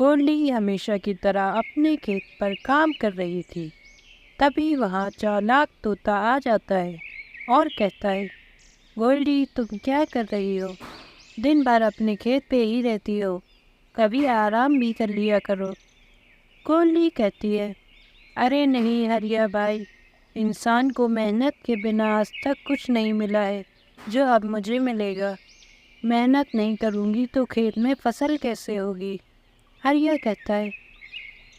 گولڈی ہمیشہ کی طرح اپنے کھیت پر کام کر رہی تھی۔ تبھی وہاں چالاک طوطا آ جاتا ہے اور کہتا ہے، گولڈی تم کیا کر رہی ہو؟ دن بھر اپنے کھیت پہ ہی رہتی ہو، کبھی آرام بھی کر لیا کرو۔ گولڈی کہتی ہے، ارے نہیں ہریا بھائی، انسان کو محنت کے بنا آج تک کچھ نہیں ملا ہے جو اب مجھے ملے گا۔ محنت نہیں کروں گی تو کھیت میں فصل کیسے ہوگی؟ ہریا کہتا ہے،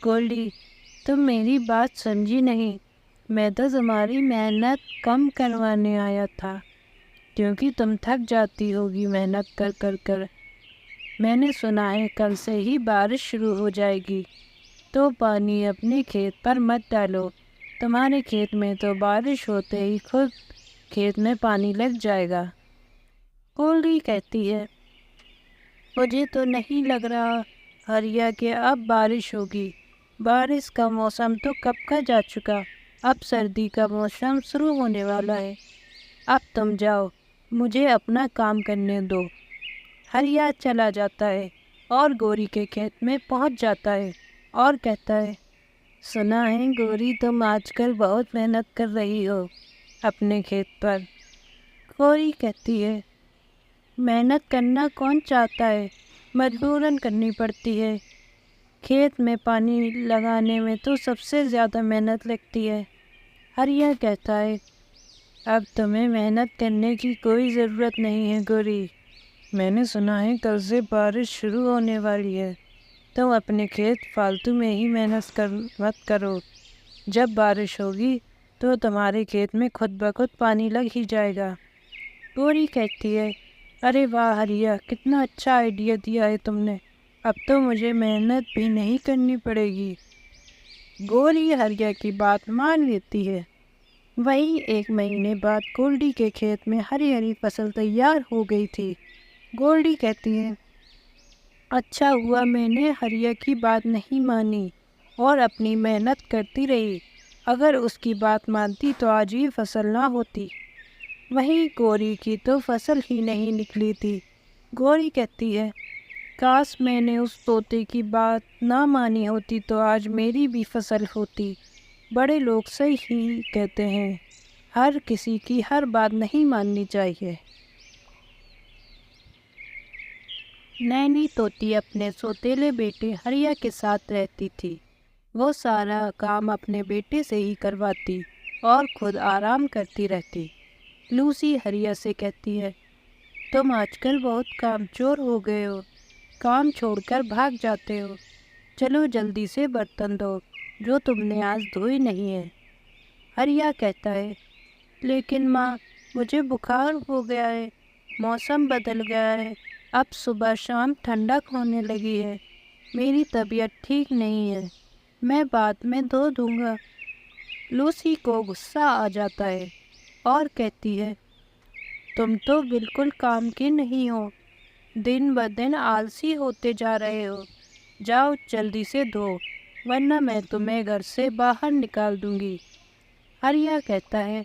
گولڈی تم میری بات سمجھی نہیں، میں تو تمہاری محنت کم کروانے آیا تھا، کیونکہ تم تھک جاتی ہوگی محنت کر کر کر۔ میں نے سنا ہے کل سے ہی بارش شروع ہو جائے گی، تو پانی اپنے کھیت پر مت ڈالو، تمہارے کھیت میں تو بارش ہوتے ہی خود کھیت میں پانی لگ جائے گا۔ گولڈی کہتی ہے، مجھے تو نہیں لگ رہا ہریا کہ اب بارش ہوگی، بارش کا موسم تو کب کا جا چکا، اب سردی کا موسم شروع ہونے والا ہے۔ اب تم جاؤ، مجھے اپنا کام کرنے دو۔ ہریا چلا جاتا ہے اور گوری کے کھیت میں پہنچ جاتا ہے اور کہتا ہے، سنا ہے گوری تم آج کل بہت محنت کر رہی ہو اپنے کھیت پر۔ گوری کہتی ہے، محنت کرنا کون چاہتا ہے، مجبوراً کرنی پڑتی ہے، کھیت میں پانی لگانے میں تو سب سے زیادہ محنت لگتی ہے۔ ہریا کہتا ہے، اب تمہیں محنت کرنے کی کوئی ضرورت نہیں ہے گوری، میں نے سنا ہے کل سے بارش شروع ہونے والی ہے، تم اپنے کھیت فالتو میں ہی محنت مت کرو، جب بارش ہوگی تو تمہارے کھیت میں خود بخود پانی لگ ہی جائے گا۔ گوری کہتی ہے، ارے واہ ہریا، کتنا اچھا آئیڈیا دیا ہے تم نے، اب تو مجھے محنت بھی نہیں کرنی پڑے گی۔ گوری ہریا کی بات مان لیتی ہے۔ وہی 1 مہینے بعد گولڈی کے کھیت میں ہری ہری فصل تیار ہو گئی تھی۔ گولڈی کہتی ہے، اچھا ہوا میں نے ہریا کی بات نہیں مانی اور اپنی محنت کرتی رہی، اگر اس کی بات مانتی تو آج یہ فصل نہ ہوتی۔ وہیں گوری کی تو فصل ہی نہیں نکلی تھی۔ گوری کہتی ہے، کاش میں نے اس طوطے کی بات نہ مانی ہوتی تو آج میری بھی فصل ہوتی۔ بڑے لوگ صحیح کہتے ہیں، ہر کسی کی ہر بات نہیں ماننی چاہیے۔ نینی طوطی اپنے سوتیلے بیٹے ہریا کے ساتھ رہتی تھی۔ وہ سارا کام اپنے بیٹے سے ہی کرواتی اور خود آرام کرتی رہتی۔ لوسی ہریا سے کہتی ہے، تم آج کل بہت کام چور ہو گئے ہو، کام چھوڑ کر بھاگ جاتے ہو، چلو جلدی سے برتن دھو جو تم نے آج دھوئے نہیں ہیں۔ ہریا کہتا ہے، لیکن ماں مجھے بخار ہو گیا ہے، موسم بدل گیا ہے، اب صبح شام ٹھنڈک ہونے لگی ہے، میری طبیعت ٹھیک نہیں ہے، میں بعد میں دھو دوں گا۔ لوسی کو غصہ آ جاتا ہے اور کہتی ہے، تم تو بالکل کام کے نہیں ہو، دن بدن آلسی ہوتے جا رہے ہو، جاؤ جلدی سے دھو ورنہ میں تمہیں گھر سے باہر نکال دوں گی۔ ہریا کہتا ہے،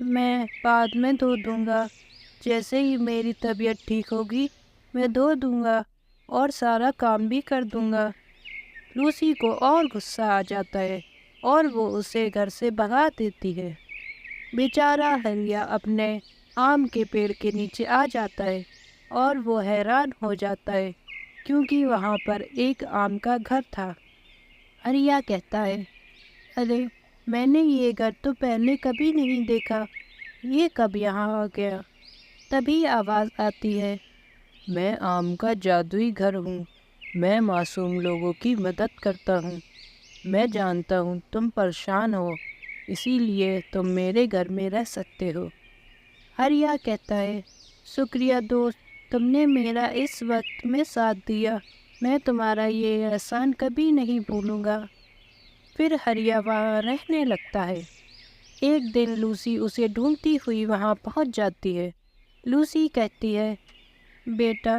میں بعد میں دھو دوں گا، جیسے ہی میری طبیعت ٹھیک ہوگی میں دھو دوں گا اور سارا کام بھی کر دوں گا۔ لوسی کو اور غصہ آ جاتا ہے اور وہ اسے گھر سے بھگا دیتی ہے۔ بیچارہ ہریا اپنے آم کے پیڑ کے نیچے آ جاتا ہے اور وہ حیران ہو جاتا ہے کیونکہ وہاں پر ایک آم کا گھر تھا۔ ہریا کہتا ہے، ارے میں نے یہ گھر تو پہلے کبھی نہیں دیکھا، یہ کب یہاں آ گیا؟ تبھی آواز آتی ہے، میں آم کا جادوئی گھر ہوں، میں معصوم لوگوں کی مدد کرتا ہوں، میں جانتا ہوں تم پریشان ہو، اسی لیے تم میرے گھر میں رہ سکتے ہو۔ ہریا کہتا ہے، شکریہ دوست، تم نے میرا اس وقت میں ساتھ دیا، میں تمہارا یہ احسان کبھی نہیں بھولوں گا۔ پھر ہریا وہاں رہنے لگتا ہے۔ ایک دن لوسی اسے ڈھونڈتی ہوئی وہاں پہنچ جاتی ہے۔ لوسی کہتی ہے، بیٹا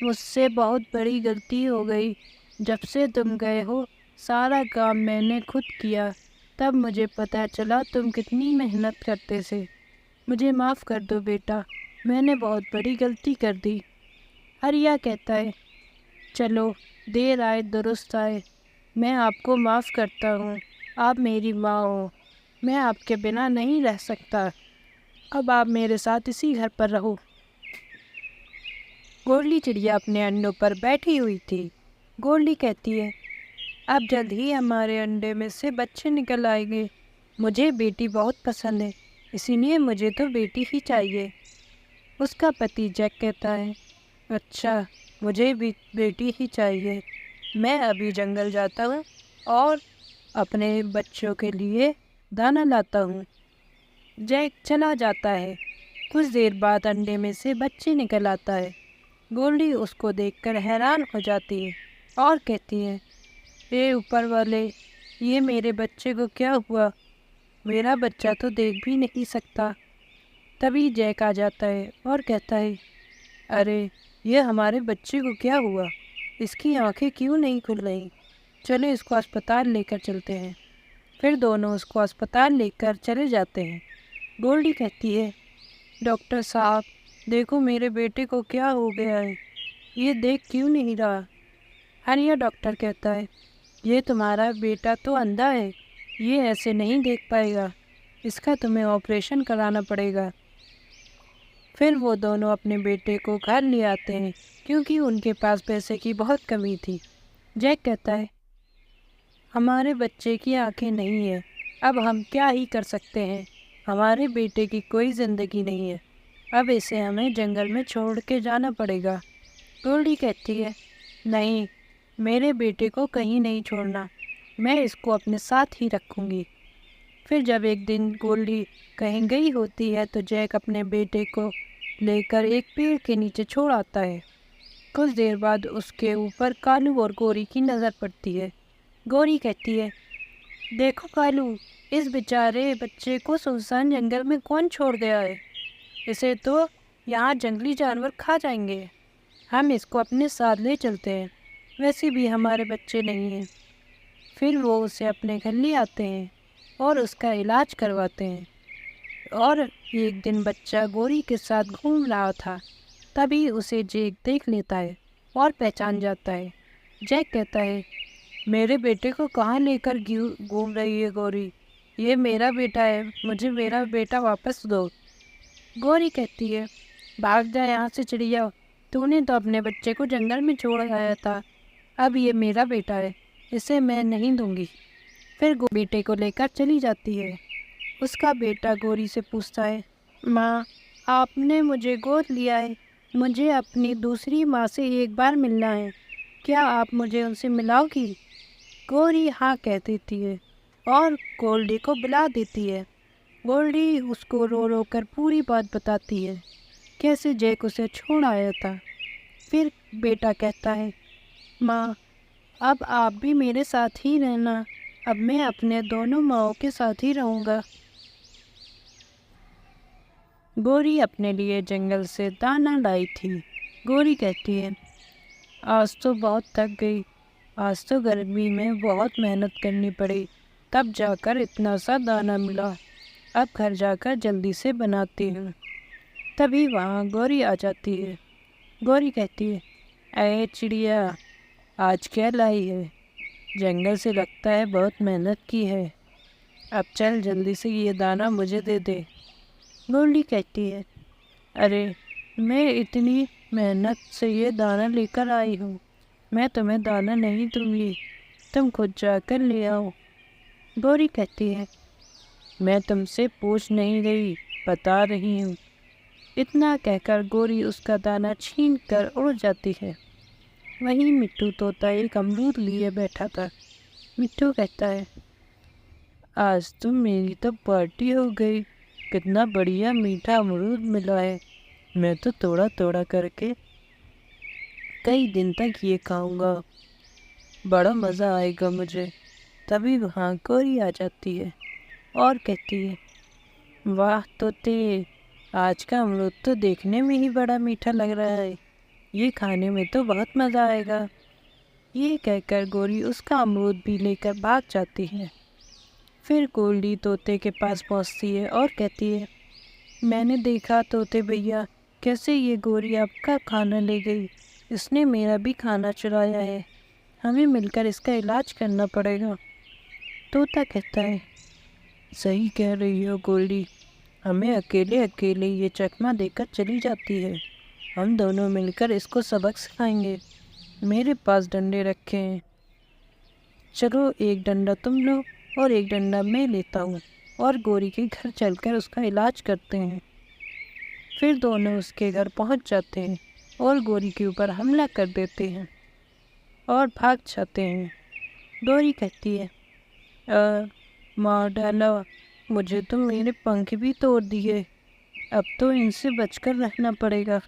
مجھ سے بہت بڑی غلطی ہو گئی، جب سے تم گئے ہو سارا کام میں نے خود کیا، تب مجھے پتہ چلا تم کتنی محنت کرتے تھے، مجھے معاف کر دو بیٹا، میں نے بہت بڑی غلطی کر دی۔ ہریا کہتا ہے، چلو دیر آئے درست آئے، میں آپ کو معاف کرتا ہوں، آپ میری ماں ہو، میں آپ کے بنا نہیں رہ سکتا، اب آپ میرے ساتھ اسی گھر پر رہو۔ گولڈی چڑیا اپنے انڈوں پر بیٹھی ہوئی تھی۔ گولڈی کہتی ہے، اب جلد ہی ہمارے انڈے میں سے بچے نکل آئیں گے، مجھے بیٹی بہت پسند ہے، اسی لیے مجھے تو بیٹی ہی چاہیے۔ اس کا پتی جیک کہتا ہے، اچھا مجھے بھی بیٹی ہی چاہیے، میں ابھی جنگل جاتا ہوں اور اپنے بچوں کے لیے دانا لاتا ہوں۔ جیک چلا جاتا ہے، کچھ دیر بعد انڈے میں سے بچے نکل آتا ہے۔ گولڈی اس کو دیکھ کر حیران ہو جاتی ہے اور کہتی ہے، اے اوپر والے، یہ میرے بچے کو کیا ہوا؟ میرا بچہ تو دیکھ بھی نہیں سکتا۔ تبھی جیک آ جاتا ہے اور کہتا ہے، ارے یہ ہمارے بچے کو کیا ہوا؟ اس کی آنکھیں کیوں نہیں کھل رہی؟ چلو اس کو اسپتال لے کر چلتے ہیں۔ پھر دونوں اس کو اسپتال لے کر چلے جاتے ہیں۔ گولڈی کہتی ہے، ڈاکٹر صاحب دیکھو میرے بیٹے کو کیا ہو گیا ہے، یہ دیکھ کیوں نہیں رہا؟ ہریا ڈاکٹر کہتا ہے، یہ تمہارا بیٹا تو اندھا ہے، یہ ایسے نہیں دیکھ پائے گا، اس کا تمہیں آپریشن کرانا پڑے گا۔ پھر وہ دونوں اپنے بیٹے کو گھر لے آتے ہیں کیونکہ ان کے پاس پیسے کی بہت کمی تھی۔ جیک کہتا ہے، ہمارے بچے کی آنکھیں نہیں ہیں، اب ہم کیا ہی کر سکتے ہیں، ہمارے بیٹے کی کوئی زندگی نہیں ہے، اب اسے ہمیں جنگل میں چھوڑ کے جانا پڑے گا۔ گولڈی کہتی ہے، نہیں، میرے بیٹے کو کہیں نہیں چھوڑنا، میں اس کو اپنے ساتھ ہی رکھوں گی۔ پھر جب ایک دن گولڈی کہیں گئی ہوتی ہے تو جیک اپنے بیٹے کو لے کر ایک پیڑ کے نیچے چھوڑ آتا ہے۔ کچھ دیر بعد اس کے اوپر کالو اور گوری کی نظر پڑتی ہے۔ گوری کہتی ہے، دیکھو کالو، اس بیچارے بچے کو سنسان جنگل میں کون چھوڑ گیا ہے؟ اسے تو یہاں جنگلی جانور کھا جائیں گے، ہم اس کو اپنے ساتھ لے چلتے ہیں، ویسے بھی ہمارے بچے نہیں ہیں۔ پھر وہ اسے اپنے گھر لے آتے ہیں اور اس کا علاج کرواتے ہیں۔ اور ایک دن بچہ گوری کے ساتھ گھوم رہا تھا، تبھی اسے جیک دیکھ لیتا ہے اور پہچان جاتا ہے۔ جیک کہتا ہے، میرے بیٹے کو کہاں لے کر گھوم رہی ہے گوری؟ یہ میرا بیٹا ہے، مجھے میرا بیٹا واپس دو۔ گوری کہتی ہے، بھاگ جا یہاں سے چڑیا، تو نے تو اپنے بچے کو جنگل میں چھوڑ آیا تھا، اب یہ میرا بیٹا ہے، اسے میں نہیں دوں گی۔ پھر بیٹے کو لے کر چلی جاتی ہے۔ اس کا بیٹا گوری سے پوچھتا ہے، ماں آپ نے مجھے گود لیا ہے، مجھے اپنی دوسری ماں سے ایک بار ملنا ہے، کیا آپ مجھے ان سے ملاؤ گی؟ گوری ہاں کہہ دیتی ہے اور گولڈی کو بلا دیتی ہے۔ گولڈی اس کو رو رو کر پوری بات بتاتی ہے، کیسے جیک اسے چھوڑ آیا تھا۔ پھر بیٹا کہتا ہے، ماں اب آپ بھی میرے ساتھ ہی رہنا، اب میں اپنے دونوں ماؤں کے ساتھ ہی رہوں گا۔ گوری اپنے لیے جنگل سے دانا لائی تھی۔ گوری کہتی ہے، آج تو بہت تھک گئی، آج تو گرمی میں بہت محنت کرنی پڑی، تب جا کر اتنا سا دانا ملا، اب گھر جا کر جلدی سے بناتی ہوں۔ تبھی وہاں گوری آ جاتی ہے۔ گوری کہتی ہے، اے چڑیا، آج کیا لائی ہے؟ جنگل سے لگتا ہے بہت محنت کی ہے، اب چل جلدی سے یہ دانا مجھے دے دے۔ گولڈی کہتی ہے، ارے میں اتنی محنت سے یہ دانا لے کر آئی ہوں، میں تمہیں دانا نہیں دوں گی، تم خود جا کر لے آؤ۔ گوری کہتی ہے، میں تم سے پوچھ نہیں رہی، بتا رہی ہوں۔ اتنا کہہ کر گوری اس کا دانا چھین کر اڑ جاتی ہے۔ وہیں مٹھو طوطا ایک امرود لیے بیٹھا تھا۔ مٹھو کہتا ہے، آج تو میری تو پارٹی ہو گئی، کتنا بڑھیا میٹھا امرود ملا ہے، میں تو توڑا توڑا کر کے کئی دن تک یہ کھاؤں گا، بڑا مزہ آئے گا مجھے۔ تبھی وہاں گوری آ جاتی ہے اور کہتی ہے، واہ طوطے، آج کا امرود تو دیکھنے میں ہی بڑا میٹھا لگ رہا ہے، یہ کھانے میں تو بہت مزہ آئے گا۔ یہ کہہ کر گوری اس کا امرود بھی لے کر بھاگ جاتی ہے۔ پھر گولڈی طوطے کے پاس پہنچتی ہے اور کہتی ہے، میں نے دیکھا طوطے بھیا، کیسے یہ گوری آپ کا کھانا لے گئی، اس نے میرا بھی کھانا چرایا ہے، ہمیں مل کر اس کا علاج کرنا پڑے گا۔ طوطا کہتا ہے صحیح کہہ رہی ہو گولڈی، ہمیں اکیلے اکیلے یہ چکمہ دے کر چلی جاتی ہے، ہم دونوں مل کر اس کو سبق سکھائیں گے۔ میرے پاس ڈنڈے رکھے ہیں، چلو ایک ڈنڈا تم لو اور ایک ڈنڈا میں لیتا ہوں اور گوری کے گھر چل کر اس کا علاج کرتے ہیں۔ پھر دونوں اس کے گھر پہنچ جاتے ہیں اور گوری کے اوپر حملہ کر دیتے ہیں اور بھاگ جاتے ہیں۔ گوری کہتی ہے مار ڈالا، مجھے تو میرے پنکھ بھی توڑ دیے، اب تو ان سے بچ کر رہنا پڑے گا۔